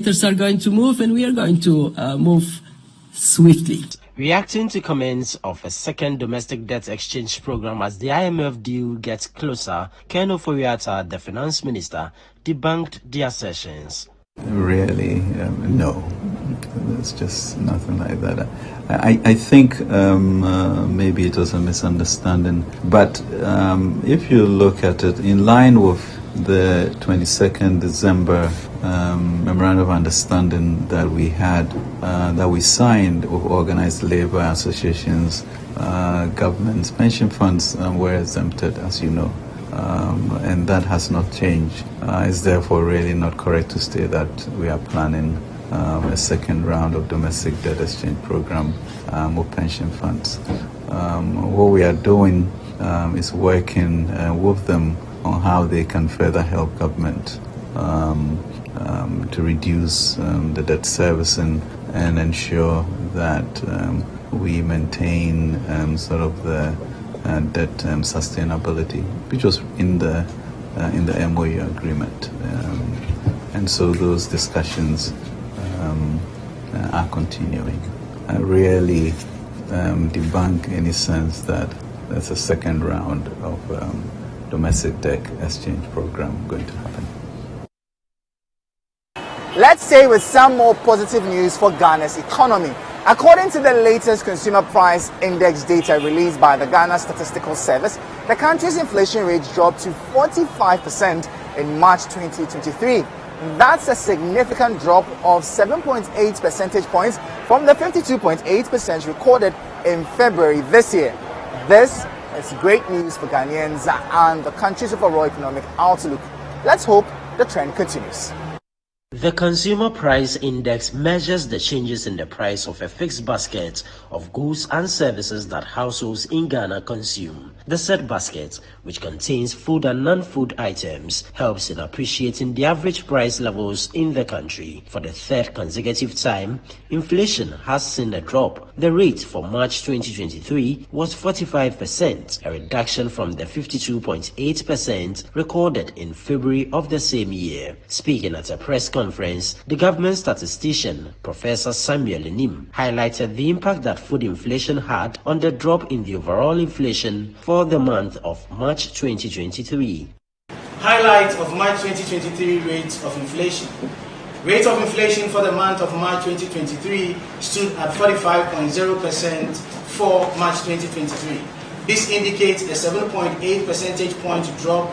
Are going to move, and we are going to move swiftly. Reacting to comments of a second domestic debt exchange program as the IMF deal gets closer, Ken Ofori-Atta, the finance minister, debunked the assertions. Really, no. There's just nothing like that. I think maybe it was a misunderstanding, but if you look at it in line with the 22nd December memorandum of understanding that we had, that we signed with organized labor associations, governments, pension funds were exempted, as you know. And that has not changed. It's therefore really not correct to say that we are planning a second round of domestic debt exchange program with pension funds. What we are doing is working with them on how they can further help government to reduce the debt servicing and ensure that we maintain sort of the debt sustainability, which was in the MOU agreement, and so those discussions are continuing. I really debunk any sense that there's a second round of domestic debt exchange program going to happen. Let's stay with some more positive news for Ghana's economy. According to the latest Consumer Price Index data released by the Ghana Statistical Service, the country's inflation rate dropped to 45% in March 2023. That's a significant drop of 7.8 percentage points from the 52.8% recorded in February this year. This is great news for Ghanaians and the country's overall economic outlook. Let's hope the trend continues. The Consumer Price Index measures the changes in the price of a fixed basket of goods and services that households in Ghana consume. The said basket, which contains food and non-food items, helps in appreciating the average price levels in the country. For the third consecutive time, inflation has seen a drop. The rate for March 2023 was 45%, a reduction from the 52.8% recorded in February of the same year. Speaking at a press conference, the government statistician, Professor Samuel Enim, highlighted the impact that food inflation had on the drop in the overall inflation for the month of March 2023. Highlight of March 2023 rates of inflation. Rate of inflation for the month of March 2023 stood at 45.0% for March 2023. This indicates a 7.8 percentage point drop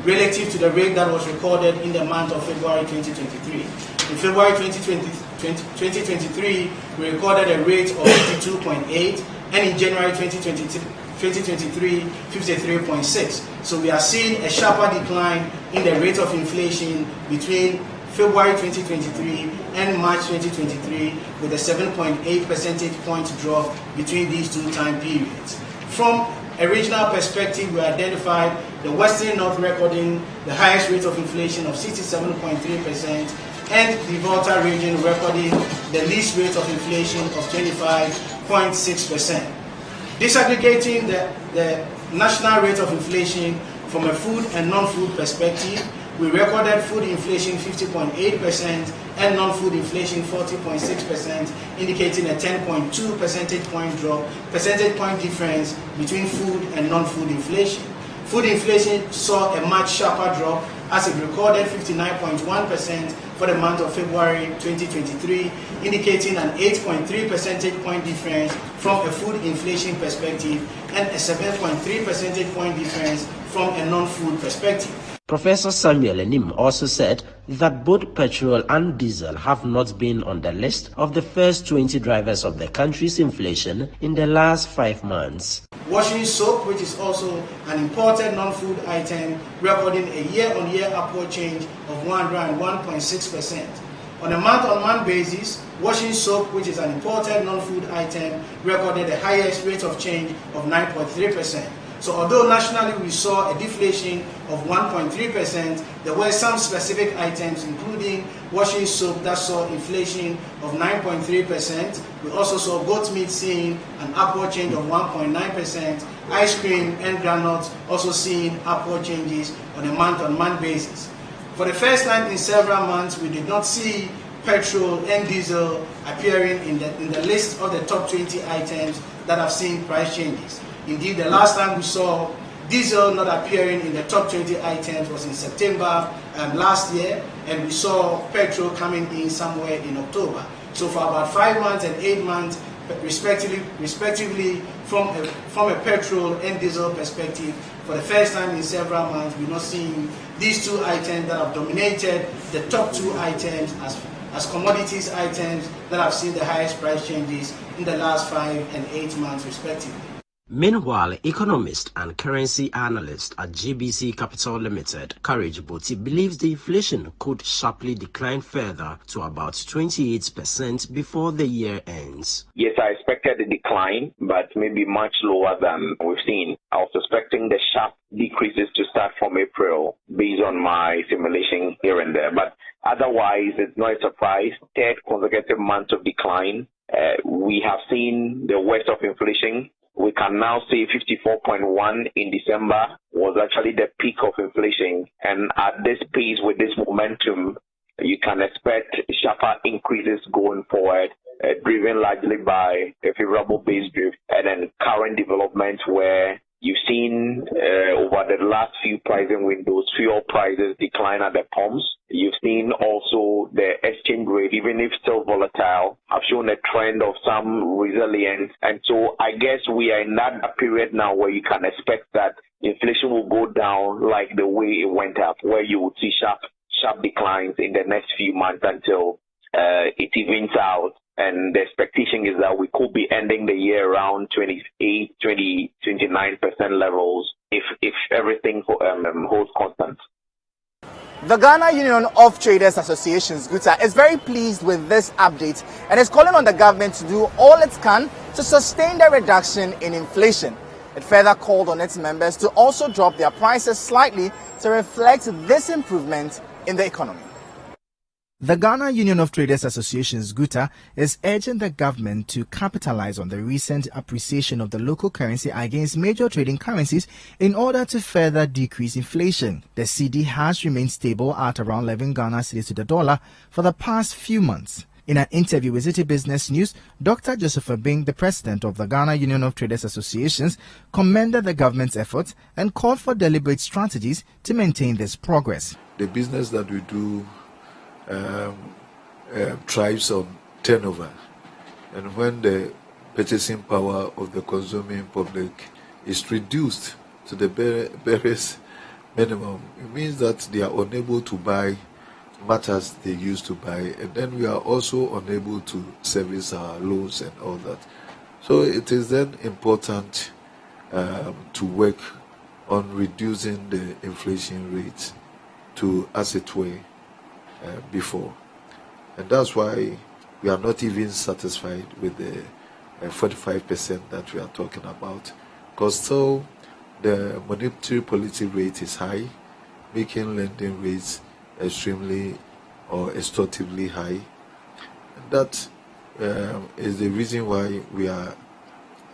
relative to the rate that was recorded in the month of February 2023. In February 2023, we recorded a rate of 52.8, and in January 2023, 53.6. So we are seeing a sharper decline in the rate of inflation between February 2023 and March 2023, with a 7.8 percentage point drop between these two time periods. From a regional perspective, we identified the Western North recording the highest rate of inflation of 67.3%, and the Volta region recording the least rate of inflation of 25.6%. Disaggregating the national rate of inflation from a food and non-food perspective, we recorded food inflation 50.8% and non-food inflation 40.6%, indicating a 10.2 percentage point difference between food and non-food inflation. Food inflation saw a much sharper drop as it recorded 59.1% for the month of February 2023, indicating an 8.3 percentage point difference from a food inflation perspective and a 7.3 percentage point difference from a non-food perspective. Professor Samuel Enim also said that both petrol and diesel have not been on the list of the first 20 drivers of the country's inflation in the last 5 months. Washing soap, which is also an imported non-food item, recording a year-on-year upward change of 101.6%. On a month-on-month basis, washing soap, which is an imported non-food item, recorded the highest rate of change of 9.3%. So although nationally we saw a deflation of 1.3%, there were some specific items, including washing soap, that saw inflation of 9.3%. We also saw goat meat seeing an upward change of 1.9%, ice cream and granules also seeing upward changes on a month-on-month basis. For the first time in several months, we did not see petrol and diesel appearing in the list of the top 20 items that have seen price changes. Indeed, the last time we saw diesel not appearing in the top 20 items was in September last year, and we saw petrol coming in somewhere in October. So for about 5 months and 8 months, respectively, from a petrol and diesel perspective, for the first time in several months, we're not seeing these two items that have dominated the top 2 items as commodities items that have seen the highest price changes in the last 5 and 8 months, respectively. Meanwhile, economist and currency analyst at GBC Capital Limited, Courage Boti, believes the inflation could sharply decline further to about 28% before the year ends. Yes, I expected a decline, but maybe much lower than we've seen. I was expecting the sharp decreases to start from April based on my simulation here and there. But otherwise, it's not a surprise. 3rd consecutive month of decline. We have seen the worst of inflation. We can now say 54.1 in December was actually the peak of inflation. And at this pace, with this momentum, you can expect sharper increases going forward, driven largely by a favorable base drift and then current developments where you've seen over the last few pricing windows, fuel prices decline at the pumps. You've seen also the exchange rate, even if still volatile, have shown a trend of some resilience. And so I guess we are in that period now where you can expect that inflation will go down like the way it went up, where you would see sharp declines in the next few months until it evens out. And the expectation is that we could be ending the year around 28, 29% levels if everything holds constant. The Ghana Union of Traders Associations, GUTA, is very pleased with this update and is calling on the government to do all it can to sustain the reduction in inflation. It further called on its members to also drop their prices slightly to reflect this improvement in the economy. The Ghana Union of Traders Associations, GUTA, is urging the government to capitalize on the recent appreciation of the local currency against major trading currencies in order to further decrease inflation. The cedi has remained stable at around 11 Ghana cedis to the dollar for the past few months. In an interview with City Business News, Dr. Joseph Abing, the president of the Ghana Union of Traders Associations, commended the government's efforts and called for deliberate strategies to maintain this progress. The business that we do thrives on turnover, and when the purchasing power of the consuming public is reduced to the barest minimum, it means that they are unable to buy much as they used to buy, and then we are also unable to service our loans and all that. So it is then important to work on reducing the inflation rate to as it were before. And that's why we are not even satisfied with the 45% that we are talking about, because still the monetary policy rate is high, making lending rates extremely or extorsively high. And that is the reason why we are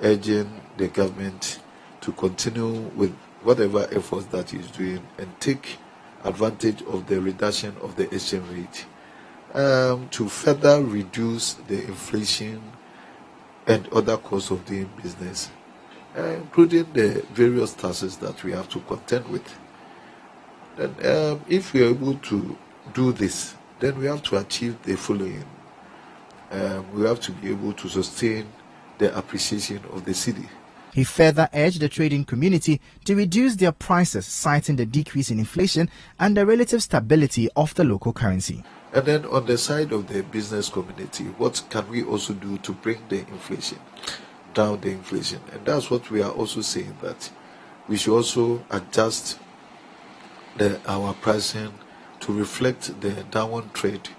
urging the government to continue with whatever efforts that is doing and take advantage of the reduction of the exchange rate to further reduce the inflation and other costs of doing business, including the various taxes that we have to contend with. And if we are able to do this, then we have to achieve the following. We have to be able to sustain the appreciation of the cedi. He further urged the trading community to reduce their prices, citing the decrease in inflation and the relative stability of the local currency. And then on the side of the business community, what can we also do to bring the inflation down the inflation? And that's what we are also saying, that we should also adjust our pricing to reflect the downward trend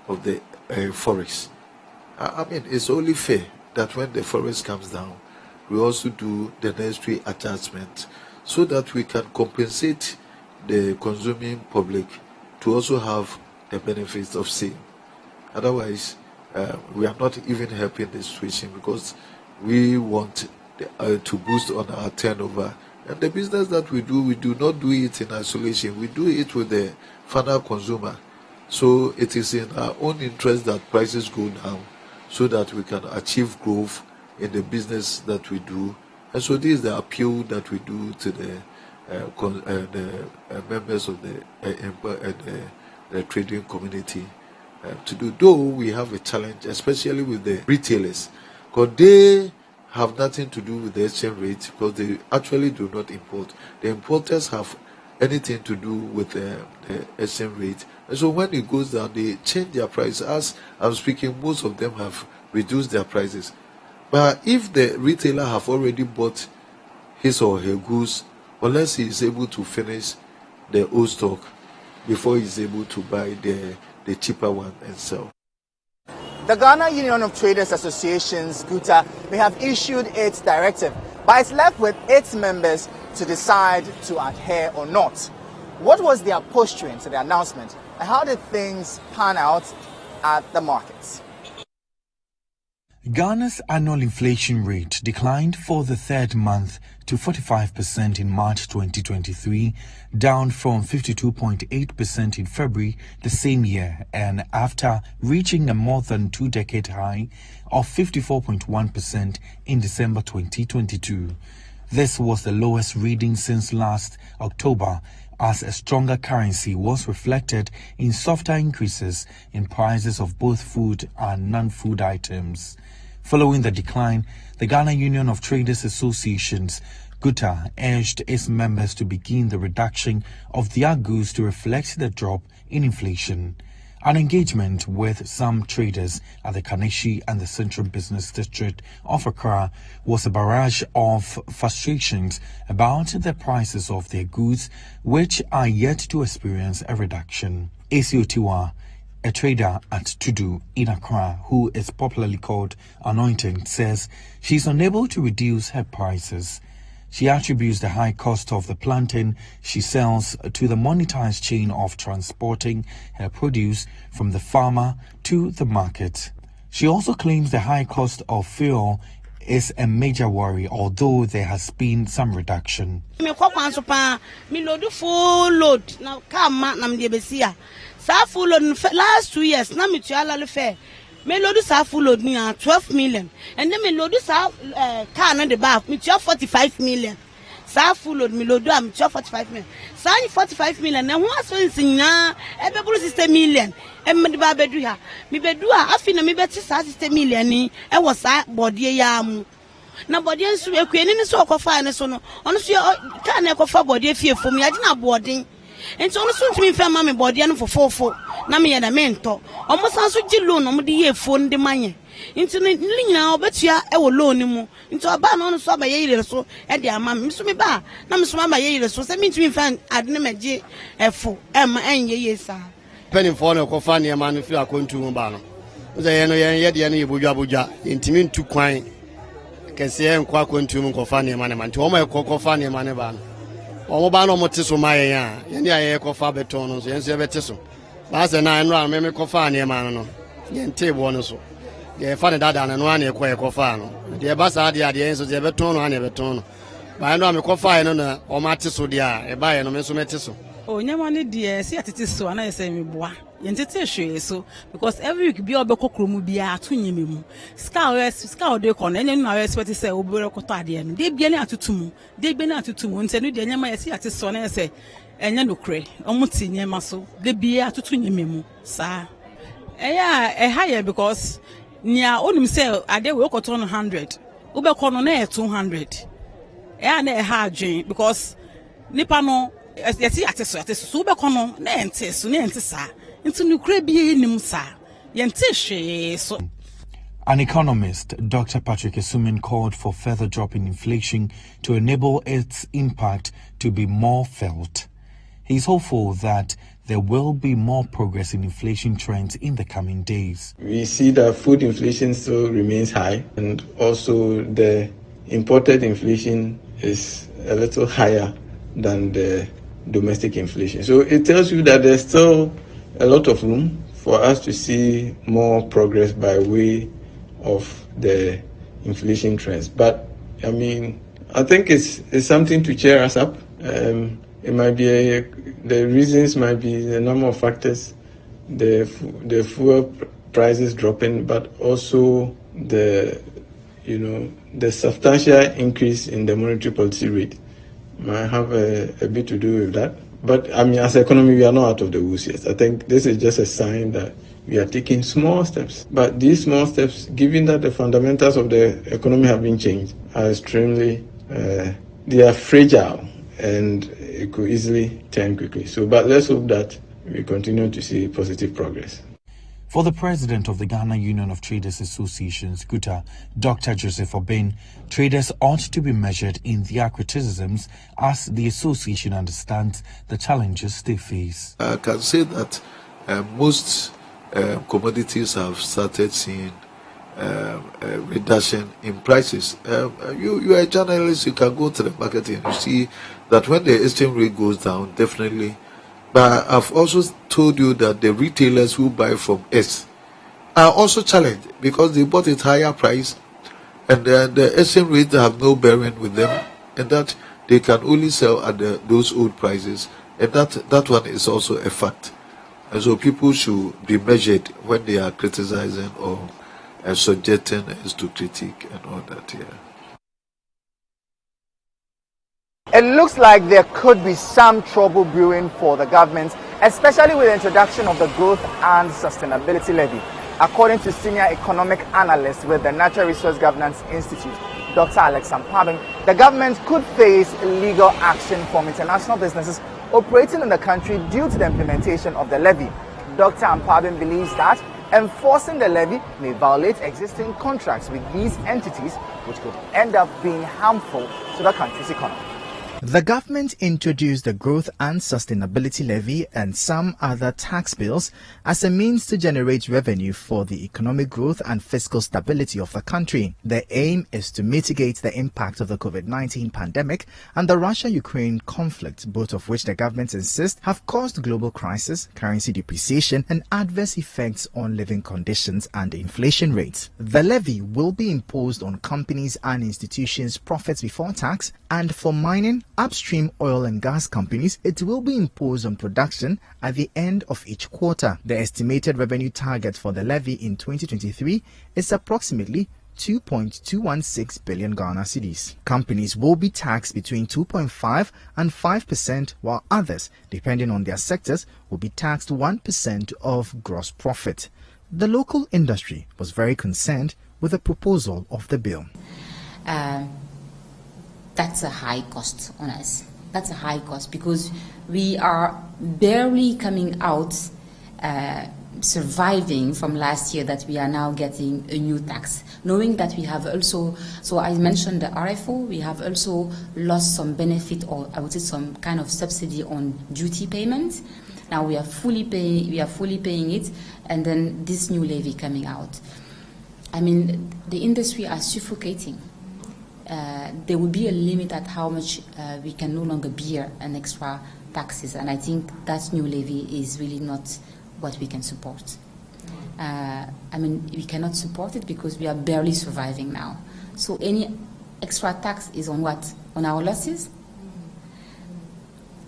of the forex. I mean, it's only fair that when the forex comes down, we also do the necessary adjustment so that we can compensate the consuming public to also have the benefits of same. Otherwise, we are not even helping the situation, because we want to boost on our turnover. And the business that we do not do it in isolation. We do it with the final consumer. So it is in our own interest that prices go down so that we can achieve growth in the business that we do. And so this is the appeal that we do to the members of the trading community to do. Though we have a challenge, especially with the retailers, because they have nothing to do with the exchange rate, because they actually do not import. The importers have anything to do with the exchange rate. And so when it goes down, they change their price. As I'm speaking, most of them have reduced their prices. But if the retailer have already bought his or her goods, unless he is able to finish the old stock before he is able to buy the cheaper one and sell. The Ghana Union of Traders Associations, GUTA, may have issued its directive, but it's left with its members to decide to adhere or not. What was their posturing to the announcement, and how did things pan out at the markets? Ghana's annual inflation rate declined for the third month to 45% in March 2023, down from 52.8% in February the same year, and after reaching a more than two-decade high of 54.1% in December 2022. This was the lowest reading since last October, as a stronger currency was reflected in softer increases in prices of both food and non-food items. Following the decline, the Ghana Union of Traders Associations, GUTA, urged its members to begin the reduction of their goods to reflect the drop in inflation. An engagement with some traders at the Kaneshie and the Central Business District of Accra was a barrage of frustrations about the prices of their goods, which are yet to experience a reduction. Asiotiwa, a trader at Tudu in Accra, who is popularly called Anointing, says she's unable to reduce her prices. She attributes the high cost of the plantain she sells to the monetized chain of transporting her produce from the farmer to the market. She also claims the high cost of fuel is a major worry, although there has been some reduction. Last 2 years, na me tuala fair. Me load sa full load me 12 million. And then me load sa car on the back, me 45 million. Sa full load me load am 45 million. Sa 45 million. Na who so nsinya e be buru 60 million. E me ba bedu ha. Me bedu a afi na me beti sa 60 million ni e wo sa bodie ya mu. Na bodie nso ekueni ni so okofa ne so no. Ono so car na ekofa bodie fie fom ya na bodin. And so, soon to me, found my body and for 4 na me and a mentor. Almost as with you loan, the year phone the money. Into the now, but ya, I will loan him into a ban on so by a so at the mamma, Miss Meba. Now, Miss Mamma, so that means we found I'd never J. F. M. and yes, sir. Penny for no cofania man if you are going to Mbano. They know yet the any buja, intimate to quine. Can say and quack on to Mcofania man, to all my cofania man. Omobano motiso maya yeni aye kofa beton no yense beteso ba se na enro ameme kofa na ma no yente bo no so ye fa ne dada na no ana kofa no de ba sa de ade yenso je beton no ana beton no ba enro ame kofa no na o ma teso de a e ba ye no me so meteso o nyama ne de si atete so ana yese me boa yentete hwe so because every week bi obekokro mu bia ato nyeme mu ska de ko na enye na expect say obere koto ade no de bia ne atutumu nte no de nyama yesi ate so na yese enye no kre omuti nyema so de bia atutu nyeme mu sa eya higher because nia onum say ade we koto no 100 ubekọ no na 200 eya na ha adwen because nipa no yesi ate so ubekọ no na ente so na ente sa. An economist, Dr. Patrick Esumin, called for further drop in inflation to enable its impact to be more felt. He's hopeful that there will be more progress in inflation trends in the coming days. We see that food inflation still remains high, and also the imported inflation is a little higher than the domestic inflation. So it tells you that there's still a lot of room for us to see more progress by way of the inflation trends. But I mean, I think it's something to cheer us up. It might be the reasons might be a number of factors, the fuel prices dropping, but also the substantial increase in the monetary policy rate might have a bit to do with that. But I mean, as an economy, we are not out of the woods yet. I think this is just a sign that we are taking small steps. But these small steps, given that the fundamentals of the economy have been changed, are extremely, they are fragile and it could easily turn quickly. But let's hope that we continue to see positive progress. For the president of the Ghana Union of Traders Associations, GUTA, Dr. Joseph Obeng, traders ought to be measured in their criticisms as the association understands the challenges they face. I can say that most commodities have started seeing a reduction in prices. You are a journalist, you can go to the market and you see that when the exchange rate goes down, definitely. But I've also told you that the retailers who buy from us are also challenged because they bought at higher price and the exchange rate have no bearing with them, and that they can only sell at those old prices, and that one is also a fact. And so people should be measured when they are criticizing or subjecting us to critique and all that. Yeah. It looks like there could be some trouble brewing for the government, especially with the introduction of the Growth and Sustainability Levy. According to senior economic analyst with the Natural Resource Governance Institute, Dr. Alex Ampabin, the government could face legal action from international businesses operating in the country due to the implementation of the levy. Dr. Ampabin believes that enforcing the levy may violate existing contracts with these entities, which could end up being harmful to the country's economy. The government introduced the Growth and Sustainability Levy and some other tax bills as a means to generate revenue for the economic growth and fiscal stability of the country. The aim is to mitigate the impact of the COVID-19 pandemic and the Russia-Ukraine conflict, both of which the government insists have caused global crisis, currency depreciation, and adverse effects on living conditions and inflation rates. The levy will be imposed on companies and institutions' profits before tax, and for mining, upstream oil and gas companies, it will be imposed on production at the end of each quarter. The estimated revenue target for the levy in 2023 is approximately 2.216 billion Ghana cedis. Companies will be taxed between 2.5 and 5%, while others, depending on their sectors, will be taxed 1% of gross profit. The local industry was very concerned with the proposal of the bill. That's a high cost on us. That's a high cost because we are barely coming out, surviving from last year, that we are now getting a new tax. Knowing that we have also, so I mentioned the RFO, we have also lost some benefit, or I would say some kind of subsidy on duty payment. Now we are fully paying it, and then this new levy coming out. I mean, the industry are suffocating. There will be a limit at how much we can no longer bear an extra taxes, and I think that new levy is really not what we can support. I mean, we cannot support it because we are barely surviving now. So any extra tax is on what? On our losses?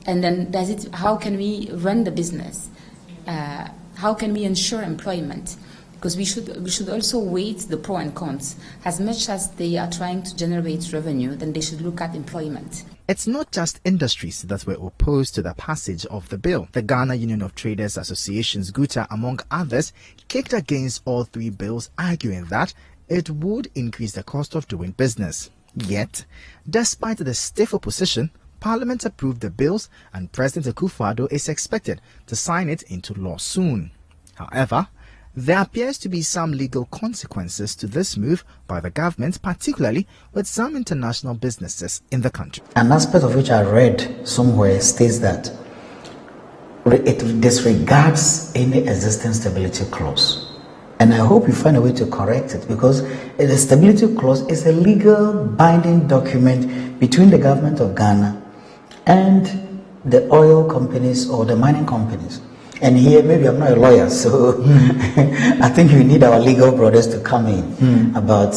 And then how can we run the business? How can we ensure employment? Because we should also weigh the pros and cons. As much as they are trying to generate revenue, then they should look at employment. It's not just industries that were opposed to the passage of the bill. The Ghana Union of Traders Associations, GUTA, among others, kicked against all three bills, arguing that it would increase the cost of doing business. Yet, despite the stiff opposition, Parliament approved the bills and President Akufo-Addo is expected to sign it into law soon. However, there appears to be some legal consequences to this move by the government, particularly with some international businesses in the country. An aspect of which I read somewhere states that it disregards any existing stability clause. And I hope you find a way to correct it, because the stability clause is a legal binding document between the government of Ghana and the oil companies or the mining companies. And here, maybe I'm not a lawyer, so I think we need our legal brothers to come in about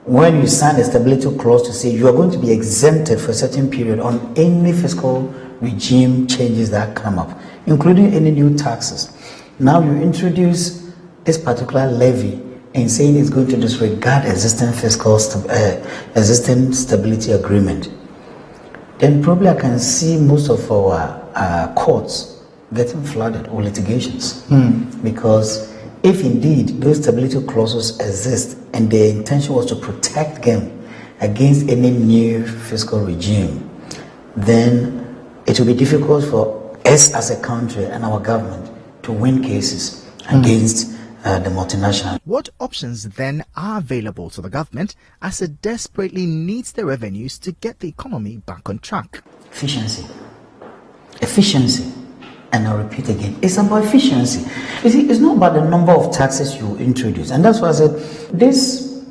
when you sign a stability clause to say you are going to be exempted for a certain period on any fiscal regime changes that come up, including any new taxes. Now you introduce this particular levy and saying it's going to disregard existing existing stability agreement. Then probably I can see most of our courts getting flooded or litigations. Because if indeed those stability clauses exist and the intention was to protect them against any new fiscal regime, then it will be difficult for us as a country and our government to win cases against the multinational. What options then are available to the government as it desperately needs the revenues to get the economy back on track? Efficiency. And I'll repeat again, it's about efficiency. You see, it's not about the number of taxes you introduce. And that's why I said, this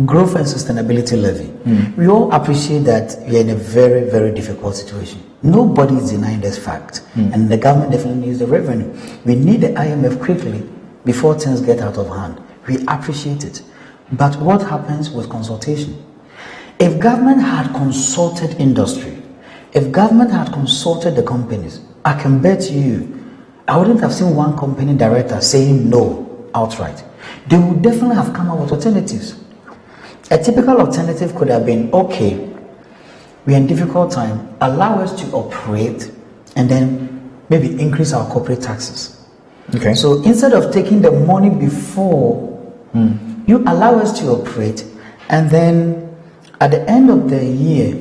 growth and sustainability levy, we all appreciate that we are in a very, very difficult situation. Nobody is denying this fact. And the government definitely needs the revenue. We need the IMF quickly before things get out of hand. We appreciate it. But what happens with consultation? If government had consulted industry, if government had consulted the companies, I can bet you, I wouldn't have seen one company director saying no outright. They would definitely have come up with alternatives. A typical alternative could have been, okay, we're in difficult time, allow us to operate and then maybe increase our corporate taxes. Okay. So instead of taking the money before, you allow us to operate, and then at the end of the year,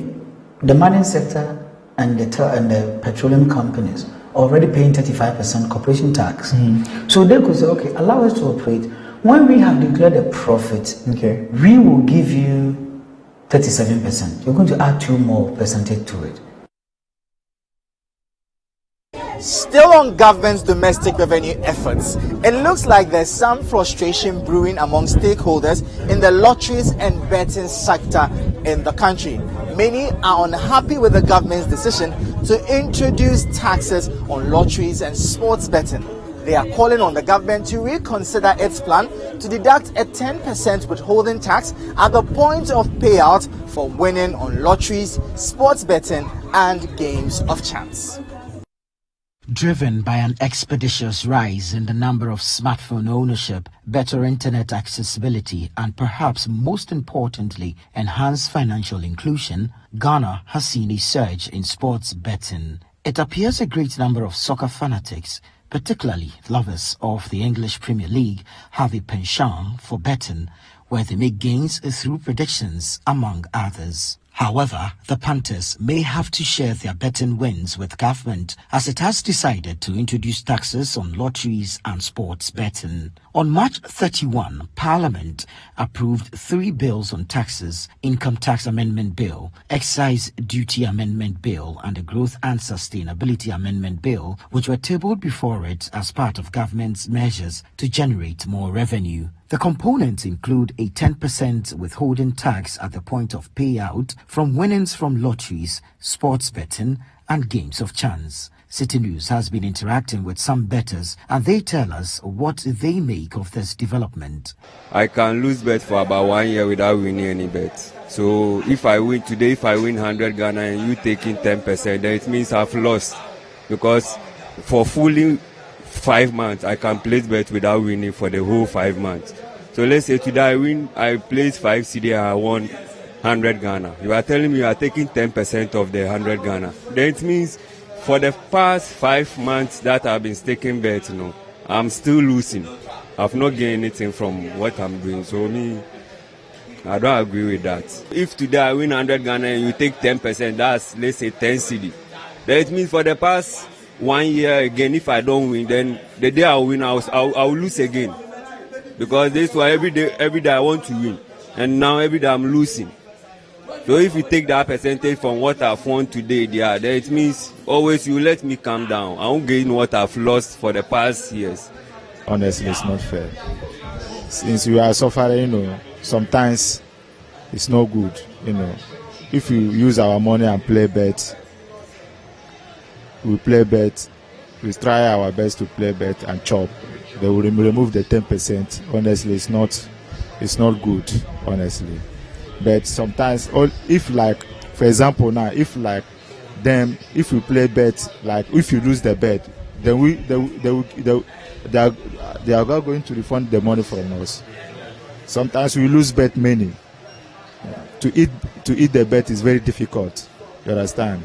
the mining sector and the petroleum companies are already paying 35% corporation tax. So they could say, okay, allow us to operate. When we have declared a profit, we will give you 37%. You're going to add 2 more percentage to it. Still on government's domestic revenue efforts, it looks like there's some frustration brewing among stakeholders in the lotteries and betting sector in the country. Many are unhappy with the government's decision to introduce taxes on lotteries and sports betting. They are calling on the government to reconsider its plan to deduct a 10% withholding tax at the point of payout for winning on lotteries, sports betting, and games of chance. Driven by an expeditious rise in the number of smartphone ownership, better internet accessibility, and perhaps most importantly, enhanced financial inclusion, Ghana has seen a surge in sports betting. It appears a great number of soccer fanatics, particularly lovers of the English Premier League, have a penchant for betting, where they make gains through predictions, among others. However, the Panthers may have to share their betting wins with government, as it has decided to introduce taxes on lotteries and sports betting. On March 31, Parliament approved 3 bills on taxes: Income Tax Amendment Bill, Excise Duty Amendment Bill, and the Growth and Sustainability Amendment Bill, which were tabled before it as part of government's measures to generate more revenue. The components include a 10% withholding tax at the point of payout from winnings from lotteries, sports betting, and games of chance. City News has been interacting with some bettors, and they tell us what they make of this development. I can lose bet for about 1 year without winning any bet. So if I win today, if I win 100 Ghana and you taking 10%, then it means I've lost. Because for fully 5 months, I can place bet without winning for the whole 5 months. So let's say today I place 5 CD and I won 100 Ghana. You are telling me you are taking 10% of the 100 Ghana. Then it means for the past 5 months that I've been staking bet, I'm still losing. I've not gained anything from what I'm doing. So I don't agree with that. If today I win 100 Ghana and you take 10%, that's, let's say, 10 CD. Then it means for the past 1 year again, if I don't win, then the day I win, I'll lose again. Because this was every day I want to win. And now every day I'm losing. So if you take that percentage from what I've won today, then it means always you let me calm down. I won't gain what I've lost for the past years. Honestly, it's not fair. Since we are suffering, sometimes it's not good, If you use our money and play bet, we play bet, we try our best to play bet and chop. They will remove the 10%. Honestly, it's not good, honestly. But sometimes, if for example now, if we play bet, if you lose the bet, then they are going to refund the money from us. Sometimes we lose bet money. To eat the bet is very difficult. You understand?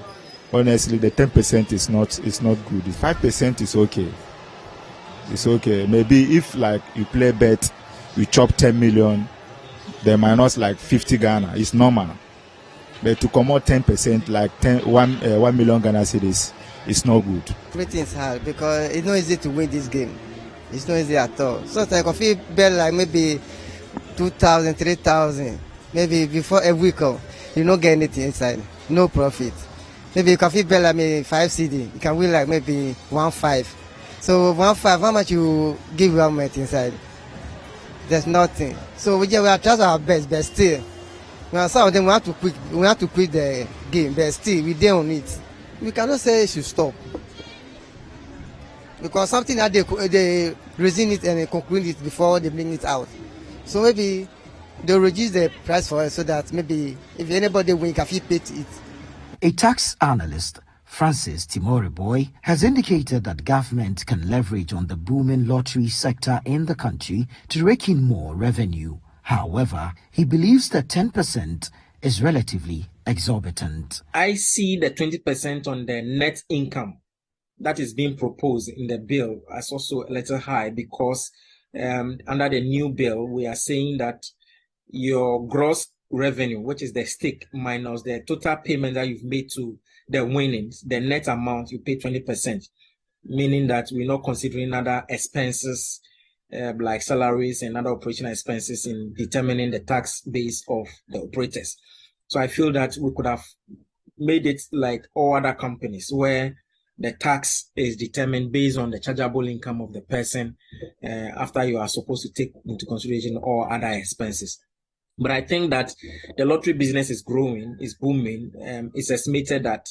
Honestly, the 10% is not good. The 5% is okay. It's okay. Maybe if like you play bet, you chop 10 million, they minus like 50 Ghana. It's normal. But to come out 10%, like 1 million Ghana cedis, it's not good. Everything's hard because it's not easy to win this game. It's not easy at all. So I can feel bet like maybe 2,000, 3,000. Maybe before a week, you don't get anything inside. No profit. Maybe you can feel bet like maybe 5 CD. You can win like maybe 1.5. So 1.5, how much you give government inside? There's nothing. So we are trying our best, but still, some of them we have to quit the game, but still we don't on it. We cannot say it should stop because something that they reason it and conclude it before they bring it out. So maybe they'll reduce the price for us so that maybe if anybody win, can pay it. A tax analyst, Francis Timoreboy, has indicated that government can leverage on the booming lottery sector in the country to rake in more revenue. However, he believes that 10% is relatively exorbitant. I see the 20% on the net income that is being proposed in the bill as also a little high because under the new bill, we are saying that your gross revenue, which is the stake minus the total payment that you've made to the winnings, the net amount, you pay 20%, meaning that we're not considering other expenses like salaries and other operational expenses in determining the tax base of the operators. So I feel that we could have made it like all other companies where the tax is determined based on the chargeable income of the person after you are supposed to take into consideration all other expenses. But I think that the lottery business is growing, is booming. It's estimated that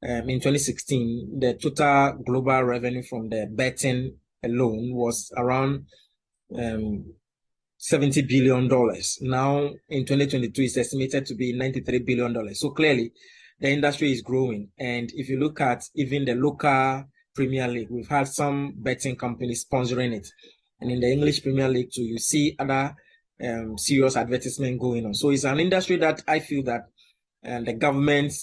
in 2016, the total global revenue from the betting alone was around $70 billion. Now, in 2022, it's estimated to be $93 billion. So clearly, the industry is growing. And if you look at even the local Premier League, we've had some betting companies sponsoring it. And in the English Premier League too, you see other serious advertisement going on. So it's an industry that I feel that the government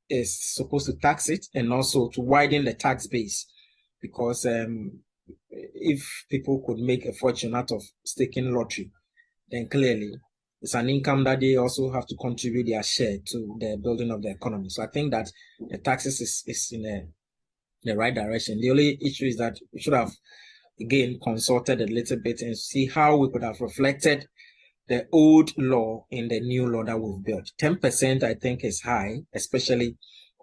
is supposed to tax it and also to widen the tax base, because if people could make a fortune out of staking lottery, then clearly it's an income that they also have to contribute their share to the building of the economy. So I think that the taxes is in the right direction. The only issue is that we should have again consulted a little bit and see how we could have reflected the old law in the new law that we've built. 10% I think is high, especially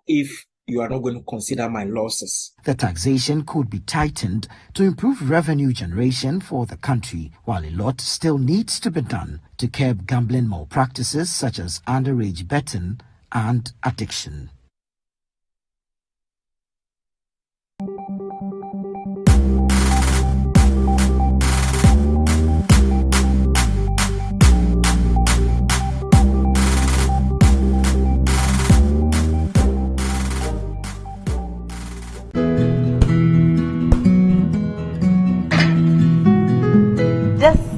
if you are not going to consider my losses. The taxation could be tightened to improve revenue generation for the country, while a lot still needs to be done to curb gambling malpractices such as underage betting and addiction.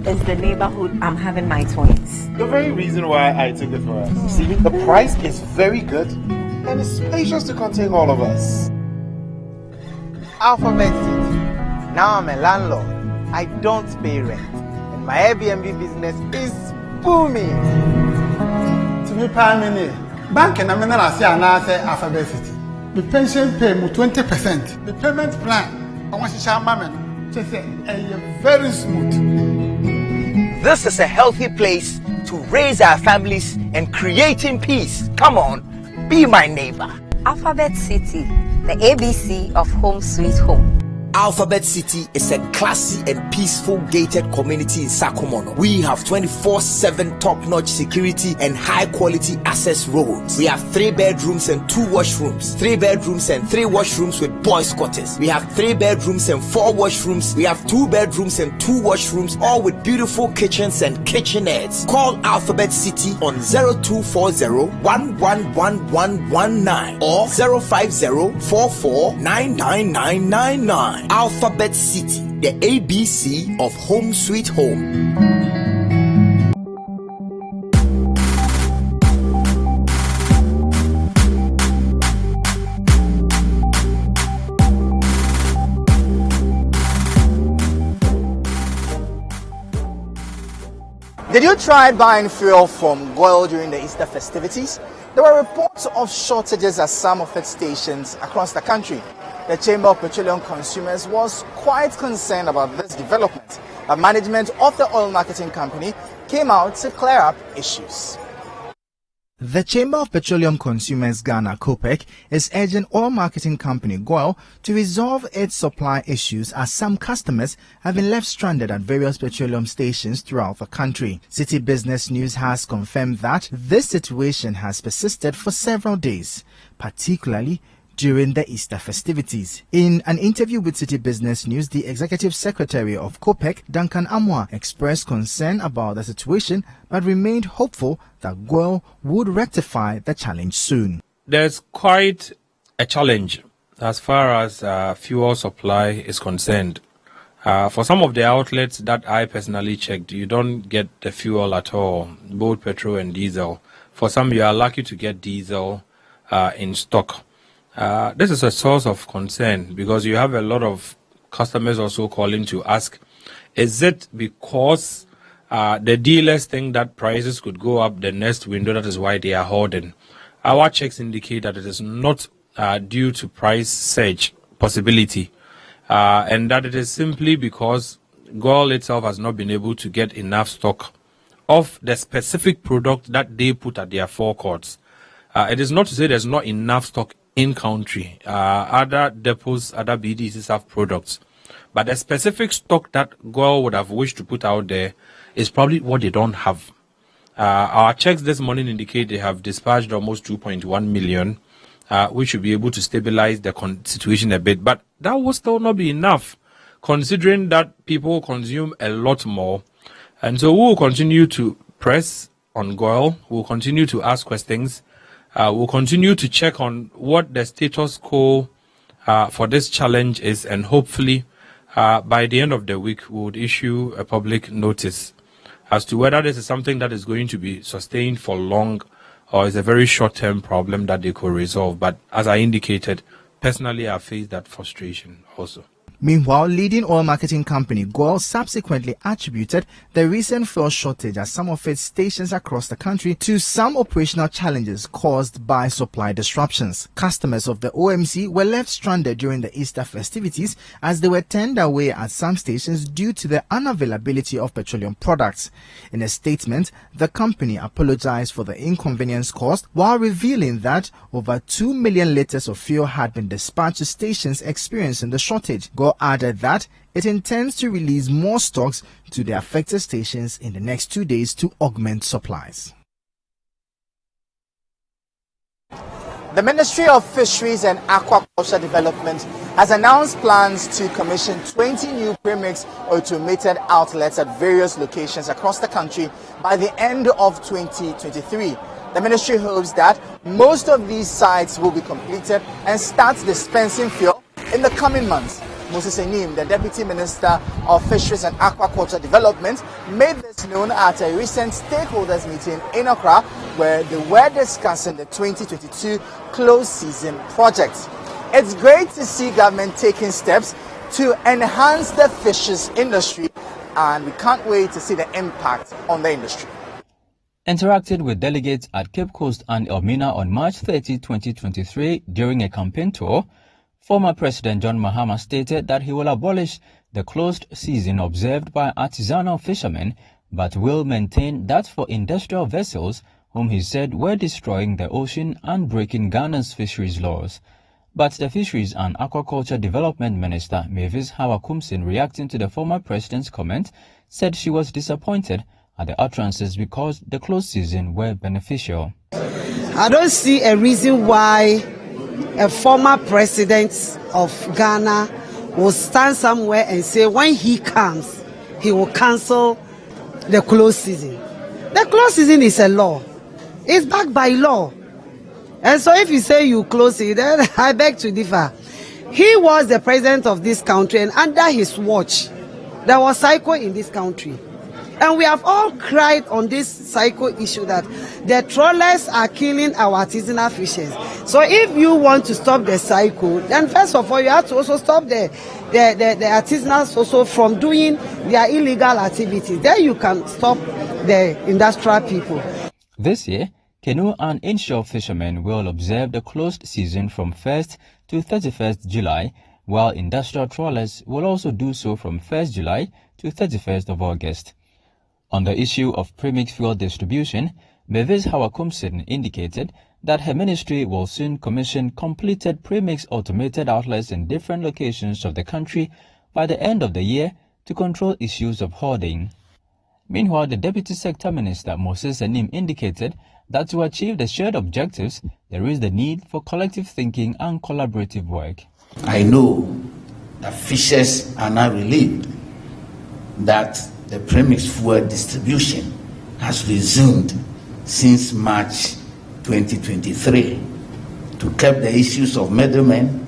Is the neighborhood I'm having my twins. The very reason why I took it for us. See, the price is very good and it's spacious to contain all of us. Alphabet City. Now I'm a landlord. I don't pay rent. And my Airbnb business is booming. To me, bank and I'm not say Alphabet City. The pension pay me 20%. The payment plan, I want to share my man. Just say, very smooth. This is a healthy place to raise our families and creating peace. Come on, be my neighbor. Alphabet City, the ABC of home sweet home. Alphabet City is a classy and peaceful gated community in Sakomono. We have 24/7 top-notch security and high-quality access roads. We have 3 bedrooms and 2 washrooms, 3 bedrooms and 3 washrooms with boys' quarters. We have 3 bedrooms and 4 washrooms. We have 2 bedrooms and 2 washrooms, all with beautiful kitchens and kitchenettes. Call Alphabet City on 0240-111119 or 050-44-99999. Alphabet City, the ABC of Home Sweet Home. Did you try buying fuel from GOIL during the Easter festivities? There were reports of shortages at some of its stations across the country. The Chamber of Petroleum Consumers was quite concerned about this development, but management of the oil marketing company came out to clear up issues. The Chamber of Petroleum Consumers Ghana (COPEC) is urging oil marketing company GOIL to resolve its supply issues as some customers have been left stranded at various petroleum stations throughout the country. City Business News has confirmed that this situation has persisted for several days, particularly during the Easter festivities. In an interview with City Business News, the Executive Secretary of COPEC, Duncan Amwa, expressed concern about the situation but remained hopeful that GOIL would rectify the challenge soon. There's quite a challenge as far as fuel supply is concerned. For some of the outlets that I personally checked, you don't get the fuel at all, both petrol and diesel. For some, you are lucky to get diesel in stock. This is a source of concern because you have a lot of customers also calling to ask, is it because the dealers think that prices could go up the next window, that is why they are holding? Our checks indicate that it is not due to price surge possibility, and that it is simply because GOIL itself has not been able to get enough stock of the specific product that they put at their forecourts. It is not to say there's not enough stock in country. Other depots, other BDCs have products, but the specific stock that GOIL would have wished to put out there is probably what they don't have. Our checks this morning indicate they have dispatched almost 2.1 million, which should be able to stabilize the situation a bit, but that will still not be enough considering that people consume a lot more. And so we will continue to press on GOIL, we'll continue to ask questions. We'll continue to check on what the status quo for this challenge is, and hopefully by the end of the week we would issue a public notice as to whether this is something that is going to be sustained for long or is a very short-term problem that they could resolve. But as I indicated, personally I face that frustration also. Meanwhile, leading oil marketing company GOIL subsequently attributed the recent fuel shortage at some of its stations across the country to some operational challenges caused by supply disruptions. Customers of the OMC were left stranded during the Easter festivities as they were turned away at some stations due to the unavailability of petroleum products. In a statement, the company apologized for the inconvenience caused while revealing that over 2 million litres of fuel had been dispatched to stations experiencing the shortage. GOIL added that it intends to release more stocks to the affected stations in the next 2 days to augment supplies. The Ministry of Fisheries and Aquaculture Development has announced plans to commission 20 new premix automated outlets at various locations across the country by the end of 2023. The ministry hopes that most of these sites will be completed and start dispensing fuel in the coming months. Moses Enim, the Deputy Minister of Fisheries and Aquaculture Development, made this known at a recent stakeholders meeting in Accra, where they were discussing the 2022 close season project. It's great to see government taking steps to enhance the fishes industry, and we can't wait to see the impact on the industry. Interacted with delegates at Cape Coast and Elmina on March 30, 2023 during a campaign tour, former President John Mahama stated that he will abolish the closed season observed by artisanal fishermen, but will maintain that for industrial vessels, whom he said were destroying the ocean and breaking Ghana's fisheries laws. But the Fisheries and Aquaculture Development Minister, Mavis Hawa-Kumsin, reacting to the former president's comment, said she was disappointed at the utterances because the close season were beneficial. I don't see a reason why a former president of Ghana will stand somewhere and say when he comes, he will cancel the close season. The close season is a law. It's backed by law. And so if you say you close it, then I beg to differ. He was the president of this country, and under his watch, there was cycle in this country. And we have all cried on this cycle issue that the trawlers are killing our artisanal fishers. So if you want to stop the cycle, then first of all, you have to also stop the artisanals also from doing their illegal activities. Then you can stop the industrial people. This year, canoe and inshore fishermen will observe the closed season from 1st to 31st July, while industrial trawlers will also do so from 1st July to 31st of August. On the issue of premix fuel distribution, Mavis Hawa-Kumsin indicated that her ministry will soon commission completed premix automated outlets in different locations of the country by the end of the year to control issues of hoarding. Meanwhile, the Deputy Sector Minister, Moses Anim, indicated that to achieve the shared objectives, there is the need for collective thinking and collaborative work. I know that fishers are now relieved that the premix fuel distribution has resumed since March 2023 to curb the issues of middlemen,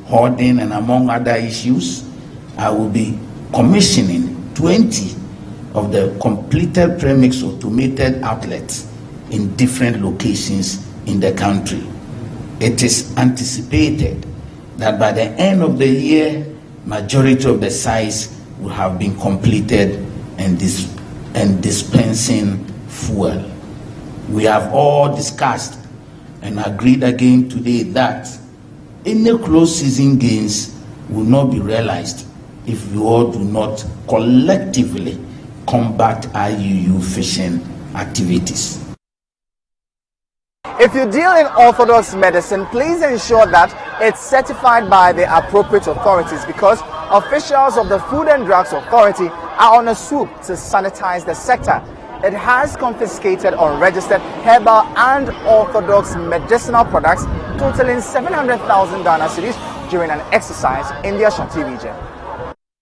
hoarding, and among other issues. I will be commissioning 20 of the completed premix automated outlets in different locations in the country. It is anticipated that by the end of the year, majority of the sites will have been completed and dispensing fuel. We have all discussed and agreed again today that any close season gains will not be realized if we all do not collectively combat IUU fishing activities. If you deal in orthodox medicine, please ensure that it's certified by the appropriate authorities, because officials of the Food and Drugs Authority are on a swoop to sanitize the sector. It has confiscated unregistered herbal and orthodox medicinal products totaling 700,000 Ghana cedis during an exercise in the Ashanti region.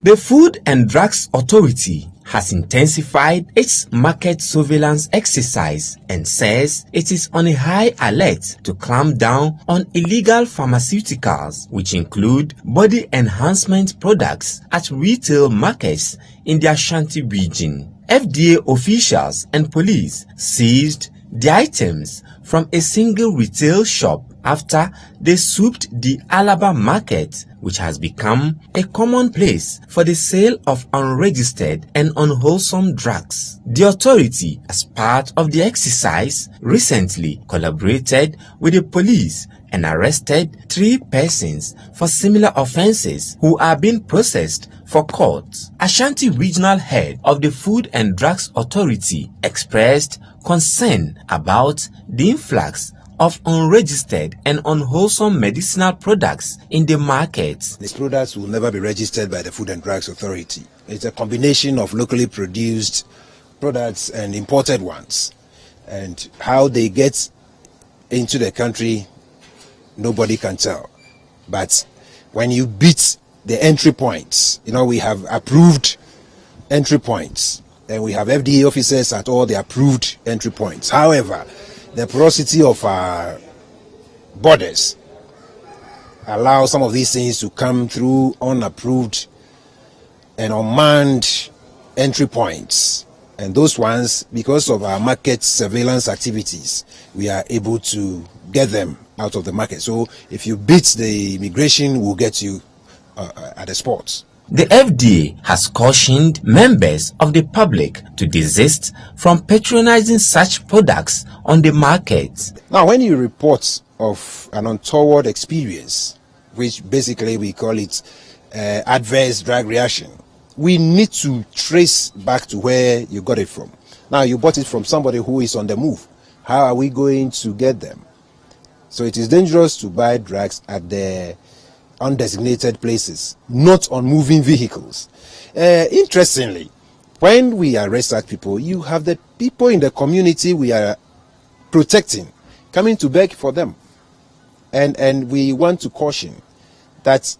The Food and Drugs Authority has intensified its market surveillance exercise and says it is on a high alert to clamp down on illegal pharmaceuticals, which include body enhancement products at retail markets in the Ashanti region. FDA officials and police seized the items from a single retail shop after they swooped the Alaba market, which has become a common place for the sale of unregistered and unwholesome drugs. The authority, as part of the exercise, recently collaborated with the police and arrested 3 persons for similar offences who are being processed for court. Ashanti Regional Head of the Food and Drugs Authority expressed concern about the influx of unregistered and unwholesome medicinal products in the market. These products will never be registered by the Food and Drugs Authority. It's a combination of locally produced products and imported ones. And how they get into the country, nobody can tell. But when you beat the entry points, we have approved entry points, and we have FDA officers at all the approved entry points. However, the porosity of our borders allows some of these things to come through unapproved and unmanned entry points. And those ones, because of our market surveillance activities, we are able to get them out of the market. So if you beat the immigration, we'll get you at the spot. The FDA has cautioned members of the public to desist from patronizing such products on the market. Now, when you report of an untoward experience, which basically we call it adverse drug reaction, we need to trace back to where you got it from. Now, you bought it from somebody who is on the move. How are we going to get them? So it is dangerous to buy drugs at the undesignated places, not on moving vehicles. Interestingly, when we arrest such people, you have the people in the community we are protecting coming to beg for them. And we want to caution that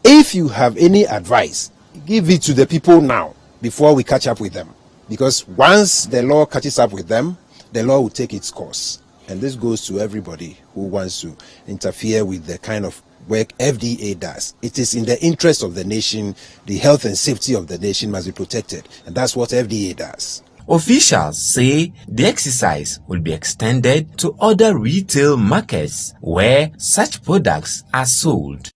if you have any advice, give it to the people now before we catch up with them. Because once the law catches up with them, the law will take its course. And this goes to everybody who wants to interfere with the kind of work FDA does. It is in the interest of the nation. The health and safety of the nation must be protected. And that's what FDA does. Officials say the exercise will be extended to other retail markets where such products are sold.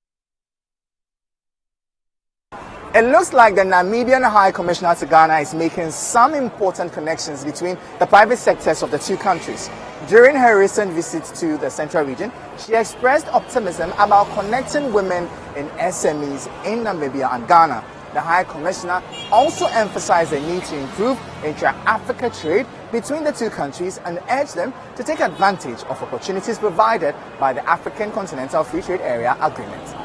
It looks like the Namibian High Commissioner to Ghana is making some important connections between the private sectors of the two countries. During her recent visit to the Central Region, she expressed optimism about connecting women in SMEs in Namibia and Ghana. The High Commissioner also emphasized the need to improve intra-Africa trade between the two countries and urged them to take advantage of opportunities provided by the African Continental Free Trade Area Agreement.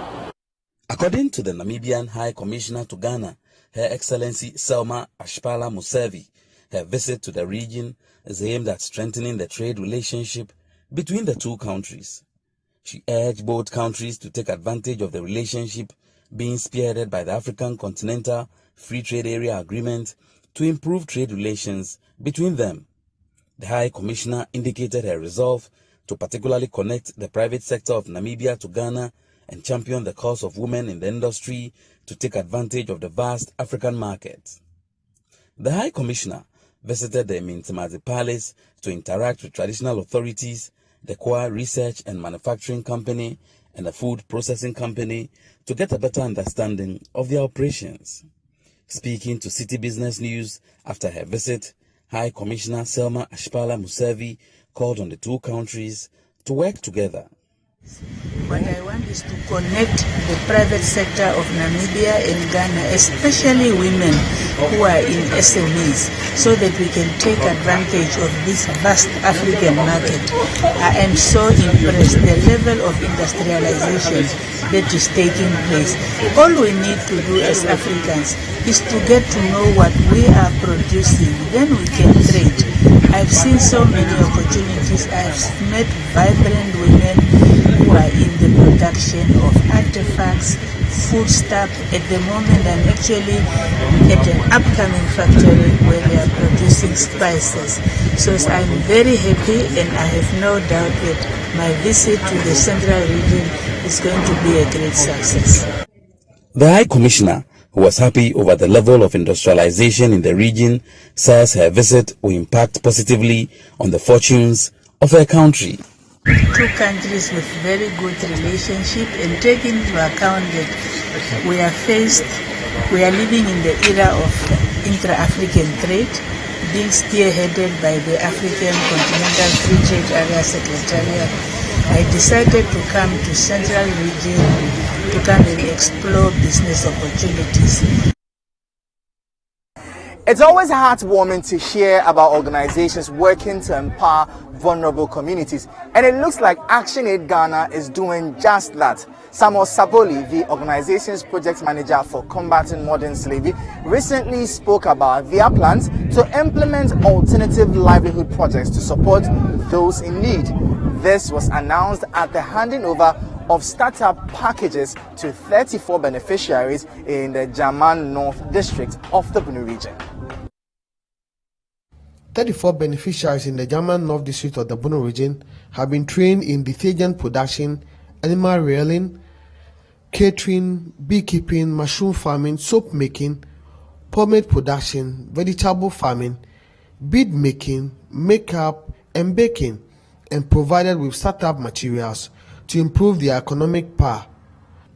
According to the Namibian High Commissioner to Ghana, Her Excellency Selma Ashpala Musevi, her visit to the region is aimed at strengthening the trade relationship between the two countries. She urged both countries to take advantage of the relationship being spearheaded by the African Continental Free Trade Area Agreement to improve trade relations between them. The High Commissioner indicated her resolve to particularly connect the private sector of Namibia to Ghana and champion the cause of women in the industry to take advantage of the vast African market. The High Commissioner visited the Mintimazi Palace to interact with traditional authorities, the Kwa Research and Manufacturing Company, and the Food Processing Company to get a better understanding of their operations. Speaking to City Business News after her visit, High Commissioner Selma Ashpala Musevi called on the two countries to work together. What I want is to connect the private sector of Namibia and Ghana, especially women who are in SMEs, so that we can take advantage of this vast African market. I am so impressed the level of industrialization that is taking place. All we need to do as Africans is to get to know what we are producing, then we can trade. I've seen so many opportunities. I've met vibrant women who are in the production of artifacts, foodstuff. At the moment, I'm actually at an upcoming factory where they are producing spices. So I'm very happy, and I have no doubt that my visit to the Central Region is going to be a great success. The High Commissioner, who was happy over the level of industrialization in the region, says her visit will impact positively on the fortunes of her country. Two countries with very good relationship, and taking into account that we are living in the era of intra-African trade, being spearheaded by the African Continental Free Trade Area Secretariat, I decided to come to Central Region to come and explore business opportunities. It's always heartwarming to hear about organizations working to empower vulnerable communities, and it looks like ActionAid Ghana is doing just that. Samuel Saboli, the organization's project manager for combating modern slavery, recently spoke about their plans to implement alternative livelihood projects to support those in need. This was announced at the handing over of startup packages to 34 beneficiaries in the German North District of the Bunu region. 34 beneficiaries in the German North District of the Bunu region have been trained in detergent production, animal rearing, catering, beekeeping, mushroom farming, soap making, pomade production, vegetable farming, bead making, makeup, and baking, and provided with startup materials to improve their economic power.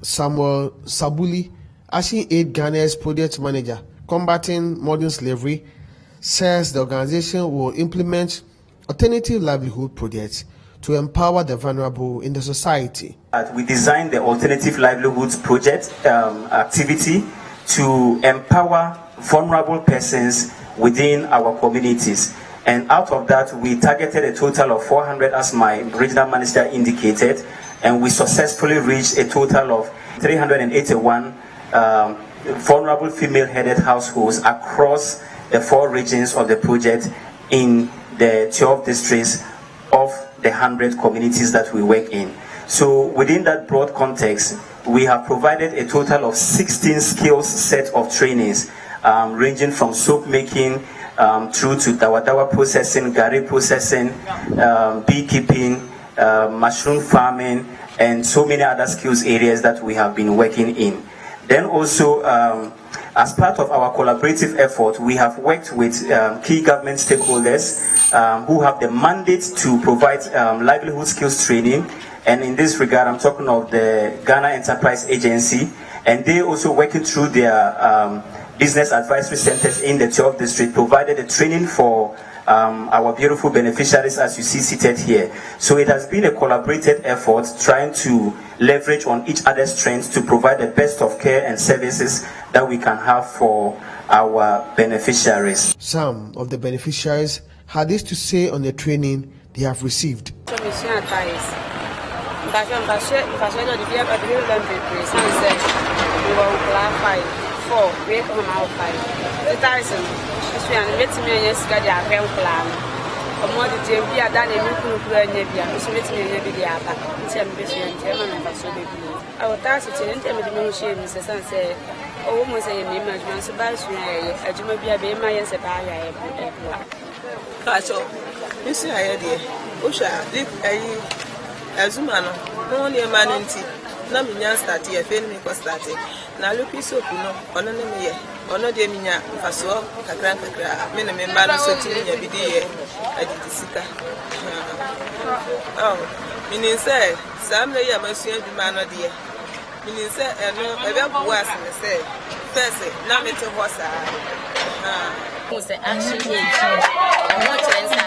Samuel Sabuli, ActionAid Ghana's project manager combating modern slavery, says the organization will implement alternative livelihood projects to empower the vulnerable in the society. We designed the Alternative Livelihoods Project activity to empower vulnerable persons within our communities. And out of that, we targeted a total of 400, as my regional manager indicated, and we successfully reached a total of 381 vulnerable female-headed households across the 4 regions of the project in the 12 districts of the 100 communities that we work in. So within that broad context, we have provided a total of 16 skills set of trainings, ranging from soap making through to dawa processing, gari processing, beekeeping, mushroom farming, and so many other skills areas that we have been working in. Then also, as part of our collaborative effort, we have worked with key government stakeholders who have the mandate to provide livelihood skills training. And in this regard, I'm talking of the Ghana Enterprise Agency, and they also working through their business advisory centers in the 12th district, provided a training for our beautiful beneficiaries, as you see seated here. So it has been a collaborated effort trying to leverage on each other's strengths to provide the best of care and services that we can have for our beneficiaries. Some of the beneficiaries had this to say on the training they have received. na minya start ye fe ni ko start na lupi soap no ono ne me ye ono de minya mfaso kakra me ne me mba no so ti minya bi de ye adidi sika minin say sam le ya masua bi ma no de ye minin say eno e be bo as ne say first na me te ho sa mo say action ye mo trensa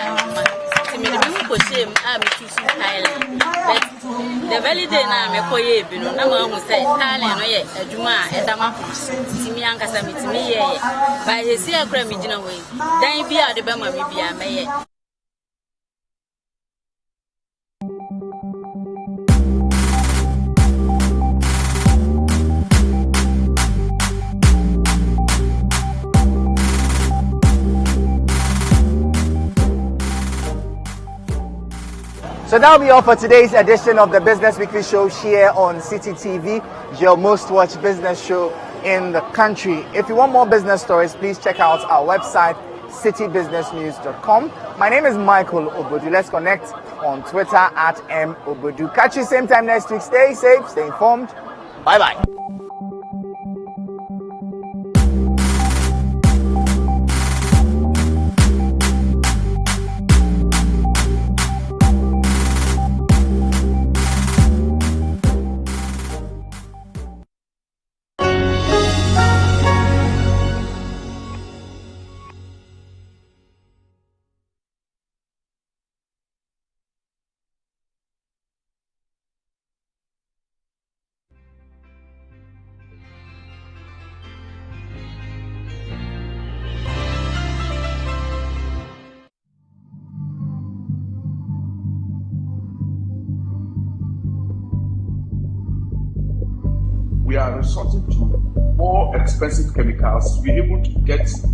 me be ko chem a me tu su Thailand but the validate na me koye bi no na ma hu say Thailand no ye adwuma e dama timi ankasa me timi ye ba ye si akra me gina we dan bi a de be ma me bia me ye. So that'll be all for today's edition of the Business Weekly Show here on City TV, your most watched business show in the country. If you want more business stories, please check out our website, citybusinessnews.com. My name is Michael Obodu. Let's connect on Twitter at @mobodu. Catch you same time next week. Stay safe, stay informed. Bye-bye. We are resorting to more expensive chemicals to be able to get to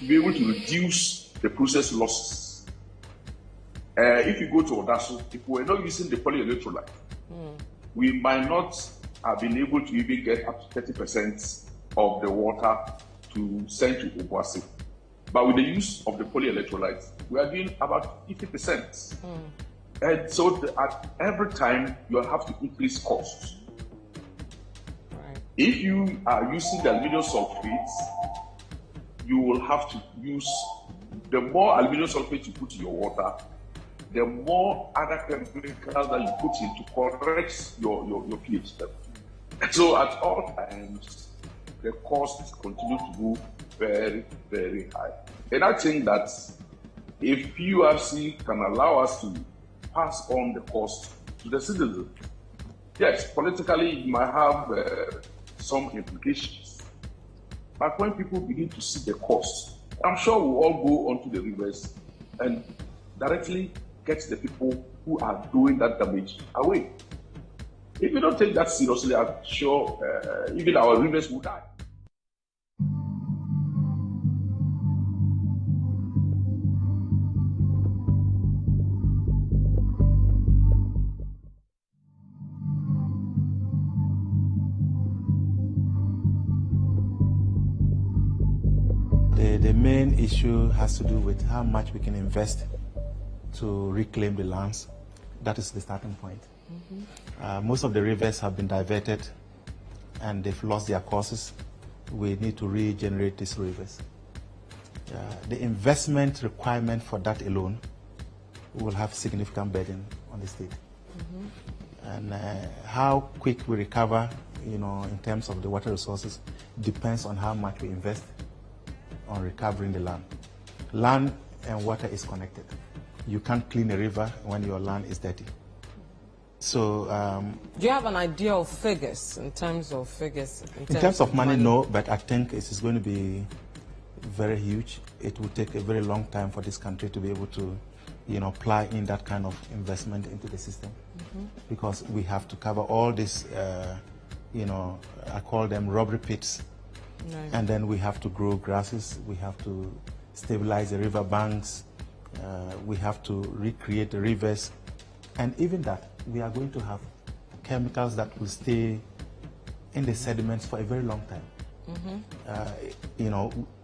be able to reduce the process losses. If you go to Odasu, if we were not using the polyelectrolyte, we might not have been able to even get up to 30% of the water to send to Obuasi. But with the use of the polyelectrolyte, we are doing about 50%. And so at every time you have to increase costs. If you are using the aluminum sulfate, you will have to use, the more aluminum sulfate you put in your water, the more other chemicals that you put in to correct your pH level. So at all times, the costs continue to go very, very high. And I think that if PURC can allow us to pass on the cost to the citizen, yes, politically it might have some implications. But when people begin to see the cost, I'm sure we'll all go onto the rivers and directly get the people who are doing that damage away. If we don't take that seriously, I'm sure even our rivers will die. The main issue has to do with how much we can invest to reclaim the lands. That is the starting point. Most of the rivers have been diverted and they've lost their courses. We need to regenerate these rivers. The investment requirement for that alone will have significant burden on the state. And how quick we recover, in terms of the water resources depends on how much we invest on recovering the land. Land and water is connected. You can't clean a river when your land is dirty. So, do you have an idea of figures, in terms of figures? In terms of money, no, but I think it is going to be very huge. It will take a very long time for this country to be able to, apply in that kind of investment into the system. Because we have to cover all this, I call them robbery pits. Right. And then we have to grow grasses, we have to stabilize the river banks, we have to recreate the rivers, and even that, we are going to have chemicals that will stay in the sediments for a very long time.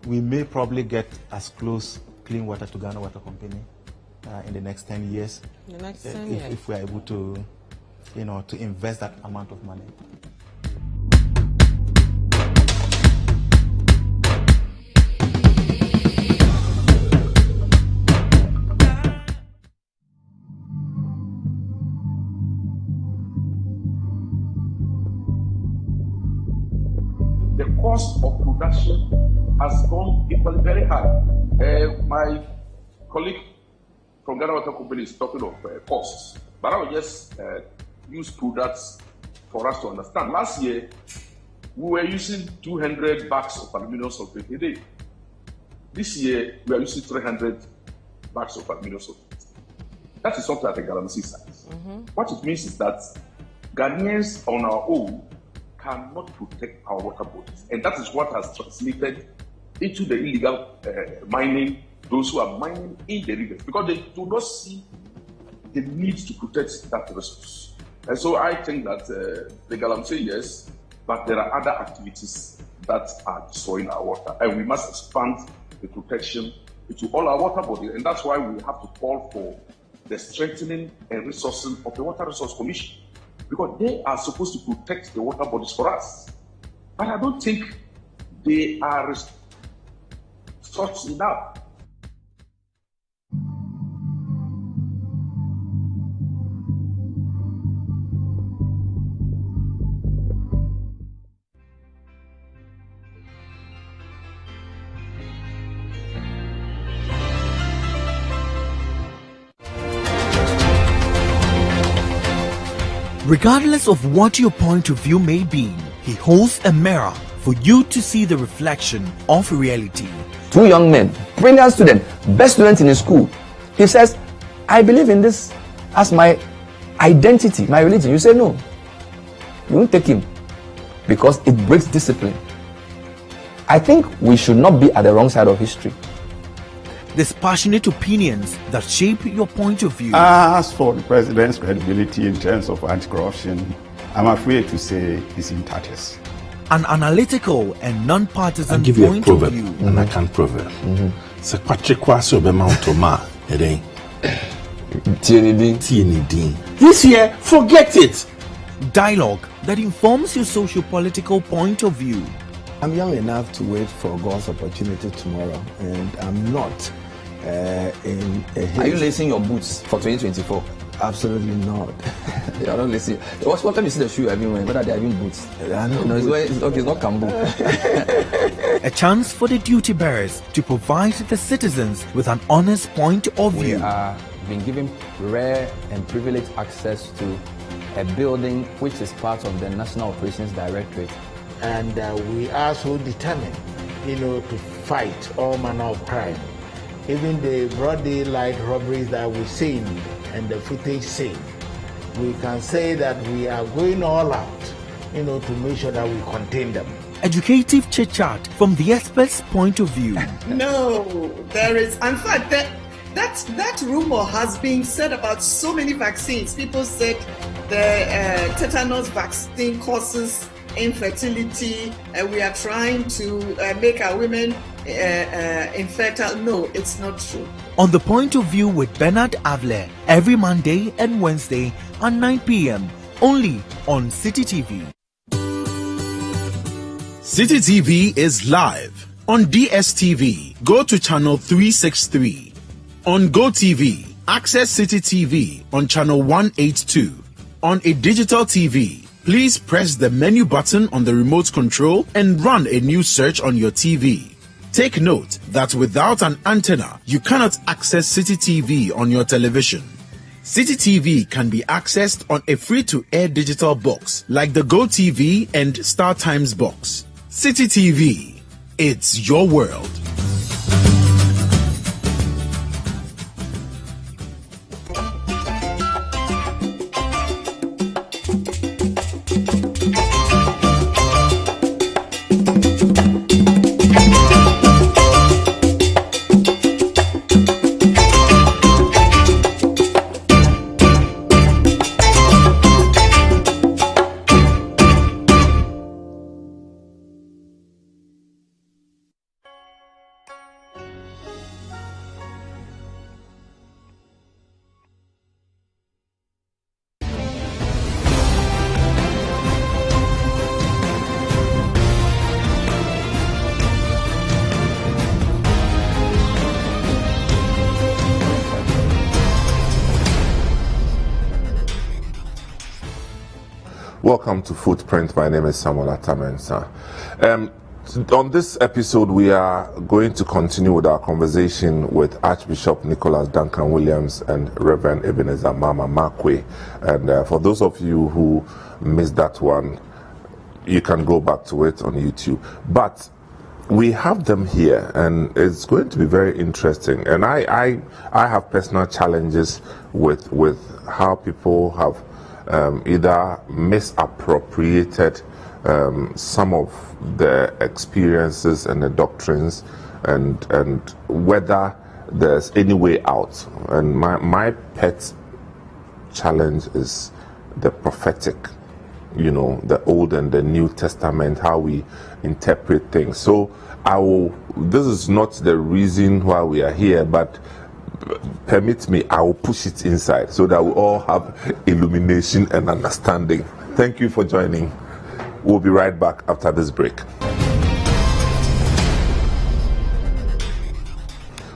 We may probably get as close clean water to Ghana Water Company in the next 10 years. The next 10 years. If we are able to, to invest that amount of money. The cost of production has gone equally very high. My colleague from Ghana Water Company is talking of costs, but I will just use products for us to understand. Last year, we were using 200 bags of aluminum sulfate a day. This year, we are using 300 bags of aluminum sulfate. That is something at the Galamsey size. What it means is that Ghanaians on our own cannot protect our water bodies. And that is what has translated into the illegal mining, those who are mining in the rivers, because they do not see the need to protect that resource. And so I think that the Galamsey, yes, but there are other activities that are destroying our water. And we must expand the protection into all our water bodies. And that's why we have to call for the strengthening and resourcing of the Water Resource Commission, because they are supposed to protect the water bodies for us. But I don't think they are resourced enough. Regardless of what your point of view may be, he holds a mirror for you to see the reflection of reality. Two young men, brilliant student, best student in his school. He says, I believe in this as my identity, my religion. You say no. You won't take him because it breaks discipline. I think we should not be at the wrong side of history. Dispassionate opinions that shape your point of view. As for the president's credibility in terms of anti-corruption, I'm afraid to say it's in tatters. An analytical and non-partisan I'll give you a point proverb, of view. and I can proverb. So Patrick Kwasi Obama it ain't. This year, forget it. Dialogue that informs your socio-political point of view. I'm young enough to wait for God's opportunity tomorrow, and I'm not in a haste. Are you lacing your boots for 2024? Absolutely not. You are not lacing. What time you see the shoe everywhere? Whether they are even boots? No, it's not Kambu. A chance for the duty bearers to provide the citizens with an honest point of view. We are being given rare and privileged access to a building which is part of the National Operations Directorate. And we are so determined, to fight all manner of crime. Even the broad daylight robberies that we seen and the footage seen, we can say that we are going all out, to make sure that we contain them. Educative chit-chat from the expert's point of view. No, there is. In fact, that rumor has been said about so many vaccines. People said the tetanus vaccine causes infertility, and we are trying to make our women infertile. No, it's not true. On the Point of View with Bernard Avler, every Monday and Wednesday at 9 p.m. only on City TV. City TV is live on DSTV. Go to channel 363. On GoTV, access City TV on channel 182. On a digital TV, please press the menu button on the remote control and run a new search on your TV. Take note that without an antenna, you cannot access City TV on your television. City TV can be accessed on a free-to-air digital box like the GoTV and StarTimes box. City TV, it's your world. Welcome to Footprint. My name is Samuel Atamensa. On this episode, we are going to continue with our conversation with Archbishop Nicholas Duncan Williams and Reverend Ebenezer Mama Makwe. And for those of you who missed that one, you can go back to it on YouTube. But we have them here, and it's going to be very interesting. And I have personal challenges with how people have either misappropriated some of the experiences and the doctrines, and whether there's any way out. And my pet challenge is the prophetic, the Old and the New Testament, how we interpret things. So this is not the reason why we are here, but permit me, I will push it inside so that we all have illumination and understanding. Thank you for joining. We'll be right back after this break.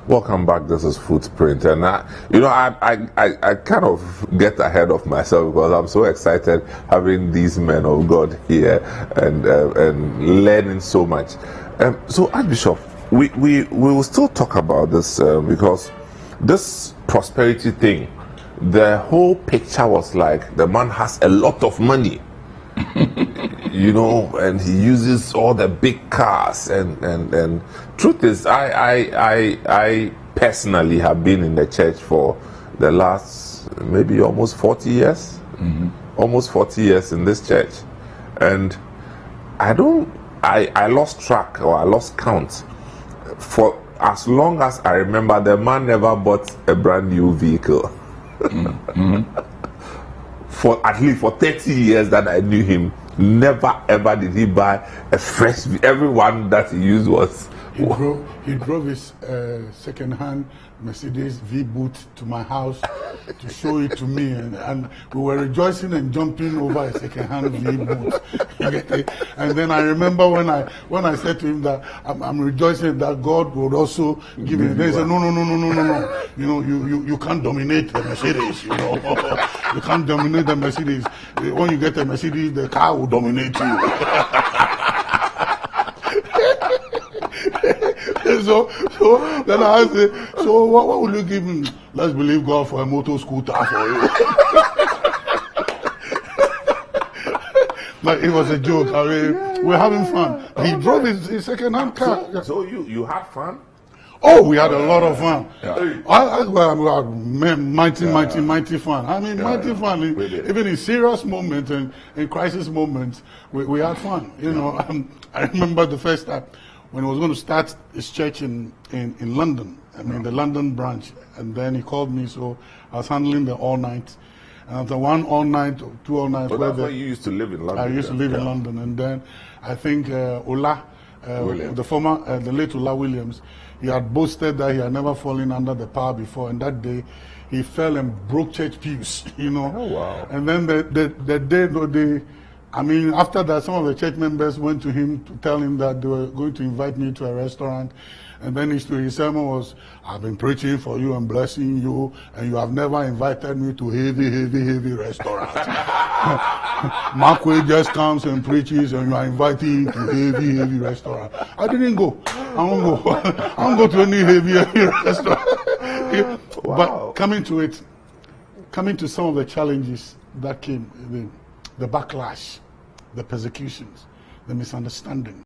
Welcome back. This is Footprint, and I kind of get ahead of myself because I'm so excited having these men of God here and learning so much. So, Archbishop, we will still talk about this because this prosperity thing, the whole picture was like the man has a lot of money, and he uses all the big cars. And truth is, I personally have been in the church for the last maybe almost 40 years, almost 40 years in this church, and I lost track, or I lost count. For as long as I remember, the man never bought a brand new vehicle. For at least for 30 years that I knew him, never ever did he buy a fresh. Everyone that he used was. He drove his second-hand Mercedes V-Boot to my house to show it to me, and we were rejoicing and jumping over a second-hand V-Boot. And then I remember when I said to him that I'm rejoicing that God would also give me. They said, no. You can't dominate the Mercedes. You can't dominate the Mercedes. When you get a Mercedes, the car will dominate you. So then I asked, so what will you give him? Let's believe God for a motor scooter for you. But it was a joke. I mean, we're having fun. He drove his second-hand car. So you had fun? Oh, we had a lot of fun. We had mighty fun. I mean, mighty fun. Even in serious moments and in crisis moments, we had fun. You know, I remember the first time when he was going to start his church in London. I mean, the London branch. And then he called me, so I was handling the all-night. And after one all-night, or two all-nights. But that's why you used to live in London. I used to live in London. And then I think Ola, the late Ola Williams, he had boasted that he had never fallen under the power before. And that day, he fell and broke church pews, you know. Oh, wow. And then the day, I mean, after that, some of the church members went to him to tell him that they were going to invite me to a restaurant. And then his sermon was, I've been preaching for you and blessing you, and you have never invited me to heavy restaurant. Markway just comes and preaches, and you are inviting him to heavy restaurant. I didn't go. I won't go. I won't go to any heavy restaurant. But coming to some of the challenges that came, the backlash, the persecutions, the misunderstanding.